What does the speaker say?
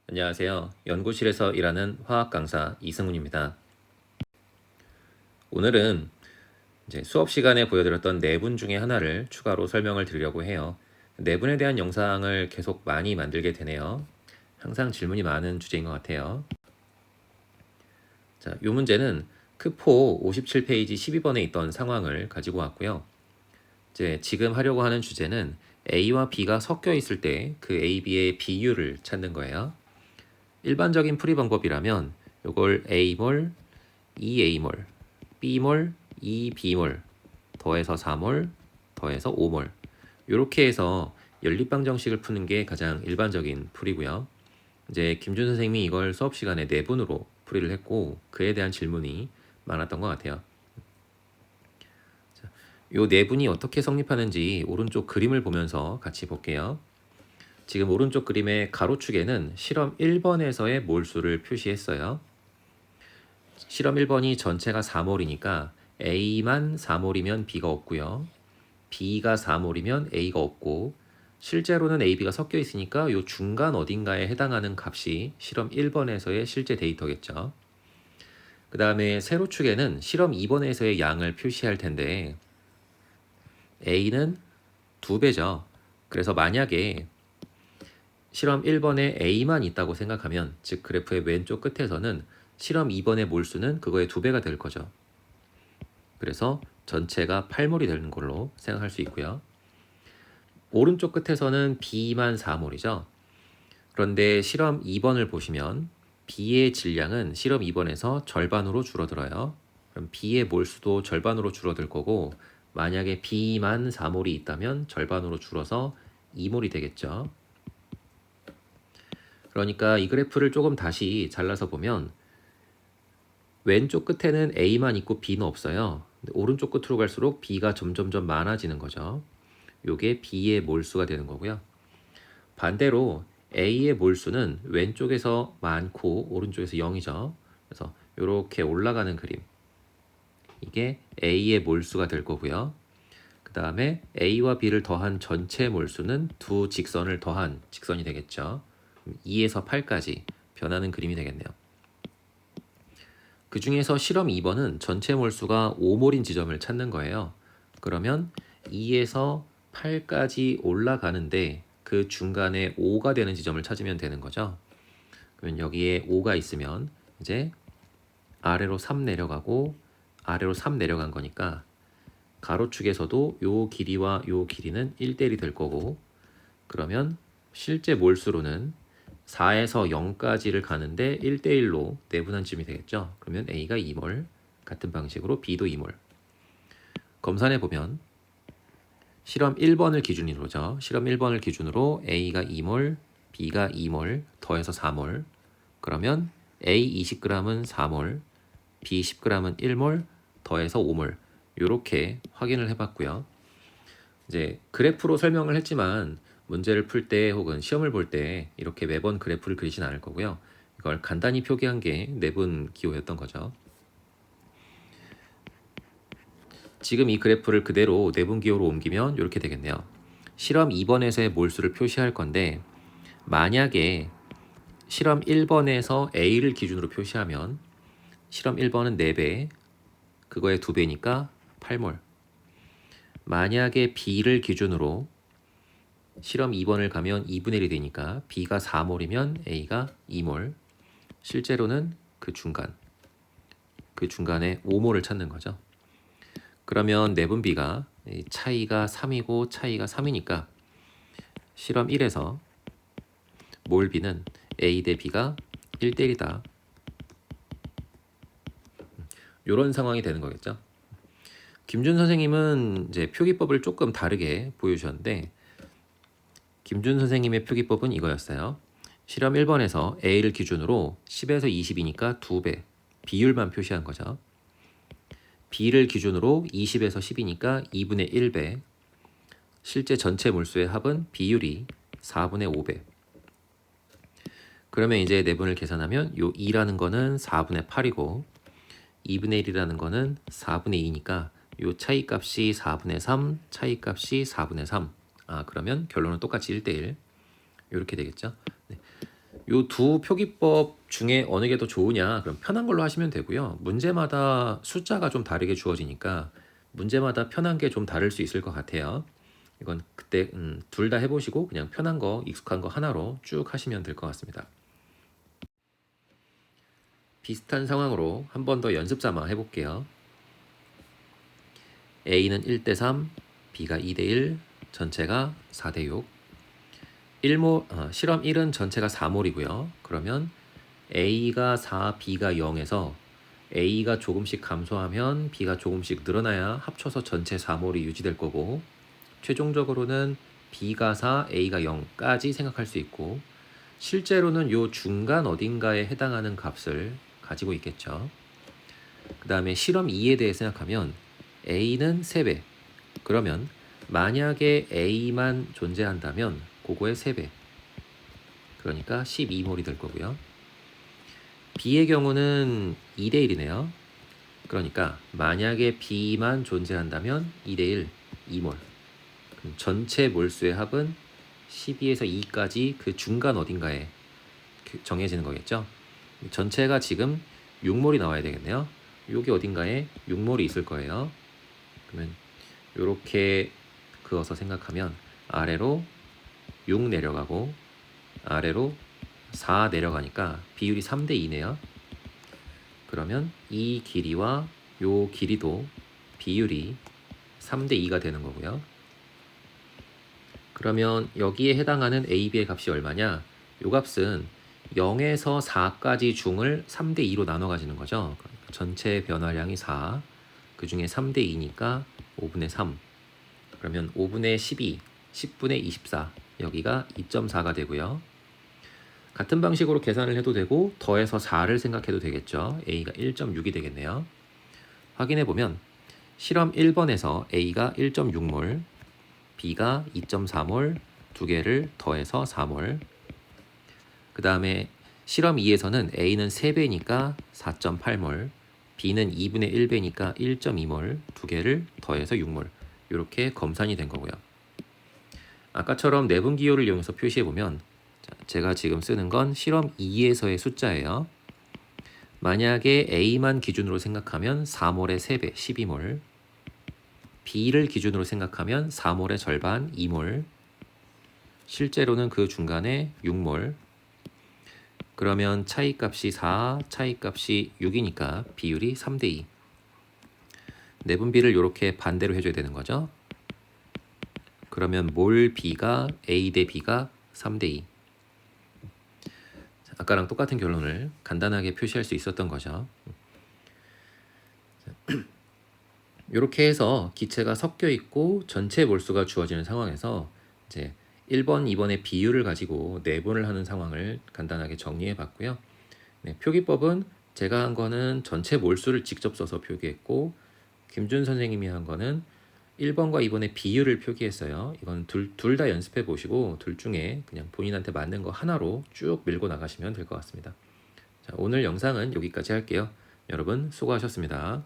안녕하세요. 연구실에서 일하는 화학 강사 이승훈입니다. 오늘은 이제 수업 시간에 보여드렸던 내분 중에 하나를 추가로 설명을 드리려고 해요. 내분에 대한 영상을 계속 많이 만들게 되네요. 항상 질문이 많은 주제인 것 같아요. 자, 이 문제는 크포 57페이지 12번에 있던 상황을 가지고 왔고요. 이제 지금 하려고 하는 주제는 A와 B가 섞여 있을 때 그 A, B의 비율을 찾는 거예요. 일반적인 풀이 방법이라면 이걸 A몰, 2A몰, B몰, 2B몰, 더해서 4몰, 더해서 5몰 이렇게 해서 연립방 정식을 푸는 게 가장 일반적인 풀이고요. 이제 김준 선생님이 이걸 수업 시간에 내분으로 풀이를 했고 그에 대한 질문이 많았던 것 같아요. 이 내분이 어떻게 성립하는지 오른쪽 그림을 보면서 같이 볼게요. 지금 오른쪽 그림의 가로축에는 실험 1번에서의 몰수를 표시했어요. 실험 1번이 전체가 4몰이니까 A만 4몰이면 B가 없고요. B가 4몰이면 A가 없고 실제로는 A, B가 섞여 있으니까 이 중간 어딘가에 해당하는 값이 실험 1번에서의 실제 데이터겠죠. 그 다음에 세로축에는 실험 2번에서의 양을 표시할 텐데 A는 2배죠. 그래서 만약에 실험 1번에 A만 있다고 생각하면 즉 그래프의 왼쪽 끝에서는 실험 2번의 몰수는 그거의 2배가 될 거죠. 그래서 전체가 8몰이 되는 걸로 생각할 수 있고요. 오른쪽 끝에서는 B만 4몰이죠. 그런데 실험 2번을 보시면 B의 질량은 실험 2번에서 절반으로 줄어들어요. 그럼 B의 몰수도 절반으로 줄어들 거고 만약에 B만 4몰이 있다면 절반으로 줄어서 2몰이 되겠죠. 그러니까 이 그래프를 조금 다시 잘라서 보면 왼쪽 끝에는 A만 있고 B는 없어요. 근데 오른쪽 끝으로 갈수록 B가 점점점 많아지는 거죠. 요게 B의 몰수가 되는 거고요. 반대로 A의 몰수는 왼쪽에서 많고 오른쪽에서 0이죠. 그래서 이렇게 올라가는 그림. 이게 A의 몰수가 될 거고요. 그 다음에 A와 B를 더한 전체 몰수는 두 직선을 더한 직선이 되겠죠. 2에서 8까지 변하는 그림이 되겠네요. 그 중에서 실험 2번은 전체 몰수가 5몰인 지점을 찾는 거예요. 그러면 2에서 8까지 올라가는데 그 중간에 5가 되는 지점을 찾으면 되는 거죠. 그러면 여기에 5가 있으면 이제 아래로 3 내려가고 아래로 3 내려간 거니까 가로축에서도 요 길이와 요 길이는 1대1이 될 거고 그러면 실제 몰수로는 4에서 0까지를 가는데 1대1로 내분한 쯤이 되겠죠. 그러면 A가 2몰, 같은 방식으로 B도 2몰. 검산해 보면 실험 1번을 기준으로죠. 실험 1번을 기준으로 A가 2몰, B가 2몰, 더해서 4몰. 그러면 A 20g은 4몰, B 10g은 1몰, 더해서 5몰. 이렇게 확인을 해봤고요. 이제 그래프로 설명을 했지만 문제를 풀 때 혹은 시험을 볼 때 이렇게 매번 그래프를 그리진 않을 거고요. 이걸 간단히 표기한 게 내분 기호였던 거죠. 지금 이 그래프를 그대로 내분 기호로 옮기면 이렇게 되겠네요. 실험 2번에서의 몰수를 표시할 건데 만약에 실험 1번에서 A를 기준으로 표시하면 실험 1번은 4배, 그거의 2배니까 8몰. 만약에 B를 기준으로 실험 2번을 가면 2분의 1이 되니까 B가 4몰이면 A가 2몰. 실제로는 그 중간에 5몰을 찾는 거죠. 그러면 내분 B가 차이가 3이고 차이가 3이니까 실험 1에서 몰 B는 A 대 B가 1대1이다. 이런 상황이 되는 거겠죠. 김준 선생님은 이제 표기법을 조금 다르게 보여주셨는데 김준 선생님의 표기법은 이거였어요. 실험 1번에서 A를 기준으로 10에서 20이니까 2배, 비율만 표시한 거죠. B를 기준으로 20에서 10이니까 2분의 1배, 실제 전체 몰수의 합은 비율이 4분의 5배. 그러면 이제 내분을 계산하면 요 2라는 거는 4분의 8이고 2분의 1이라는 거는 4분의 2니까 요 차이값이 4분의 3, 차이값이 4분의 3. 그러면 결론은 똑같이 1대1 이렇게 되겠죠. 네. 요 두 표기법 중에 어느 게 더 좋으냐? 그럼 편한 걸로 하시면 되고요. 문제마다 숫자가 좀 다르게 주어지니까 문제마다 편한 게 좀 다를 수 있을 것 같아요. 이건 그때 둘 다 해보시고 그냥 편한 거, 익숙한 거 하나로 쭉 하시면 될 것 같습니다. 비슷한 상황으로 한 번 더 연습 삼아 해볼게요. A는 1대3, B가 2대1, 전체가 4대6. 실험 1은 전체가 4몰이고요. 그러면 A가 4, B가 0에서 A가 조금씩 감소하면 B가 조금씩 늘어나야 합쳐서 전체 4몰이 유지될 거고, 최종적으로는 B가 4, A가 0까지 생각할 수 있고, 실제로는 요 중간 어딘가에 해당하는 값을 가지고 있겠죠. 그 다음에 실험 2에 대해 생각하면 A는 3배. 그러면 만약에 A만 존재한다면 그거의 3배. 그러니까 12몰이 될 거고요. B의 경우는 2대1이네요. 그러니까 만약에 B만 존재한다면 2대1, 2몰. 그럼 전체 몰수의 합은 12에서 2까지 그 중간 어딘가에 정해지는 거겠죠. 전체가 지금 6몰이 나와야 되겠네요. 여기 어딘가에 6몰이 있을 거예요. 그러면 이렇게 그어서 생각하면 아래로 6 내려가고 아래로 4 내려가니까 비율이 3대 2네요. 그러면 이 길이와 요 길이도 비율이 3대 2가 되는 거고요. 그러면 여기에 해당하는 A, B의 값이 얼마냐? 요 값은 0에서 4까지 중을 3대 2로 나눠 가지는 거죠. 그러니까 전체 변화량이 4, 그 중에 3대 2니까 5분의 3. 그러면 5분의 12, 10분의 24, 여기가 2.4가 되고요. 같은 방식으로 계산을 해도 되고 더해서 4를 생각해도 되겠죠. A가 1.6이 되겠네요. 확인해 보면 실험 1번에서 A가 1.6몰, B가 2.4몰, 두 개를 더해서 4몰. 그 다음에 실험 2에서는 A는 3배니까 4.8몰, B는 2분의 1배니까 1.2몰, 두 개를 더해서 6몰. 이렇게 검산이 된 거고요. 아까처럼 내분 기호를 이용해서 표시해 보면 제가 지금 쓰는 건 실험 2에서의 숫자예요. 만약에 A만 기준으로 생각하면 4몰의 3배, 12몰. B를 기준으로 생각하면 4몰의 절반, 2몰. 실제로는 그 중간에 6몰. 그러면 차이값이 4, 차이값이 6이니까 비율이 3대 2. 내분비를 이렇게 반대로 해줘야 되는 거죠. 그러면 몰 B가 A 대 B가 3대 2. 아까랑 똑같은 결론을 간단하게 표시할 수 있었던 거죠. 이렇게 해서 기체가 섞여 있고 전체 몰수가 주어지는 상황에서 이제 1번, 2번의 비율을 가지고 내분을 하는 상황을 간단하게 정리해 봤고요. 네, 표기법은 제가 한 거는 전체 몰수를 직접 써서 표기했고, 김준 선생님이 한 거는 1번과 2번의 비율을 표기했어요. 이건 둘 다 연습해 보시고 둘 중에 그냥 본인한테 맞는 거 하나로 쭉 밀고 나가시면 될 것 같습니다. 자, 오늘 영상은 여기까지 할게요. 여러분 수고하셨습니다.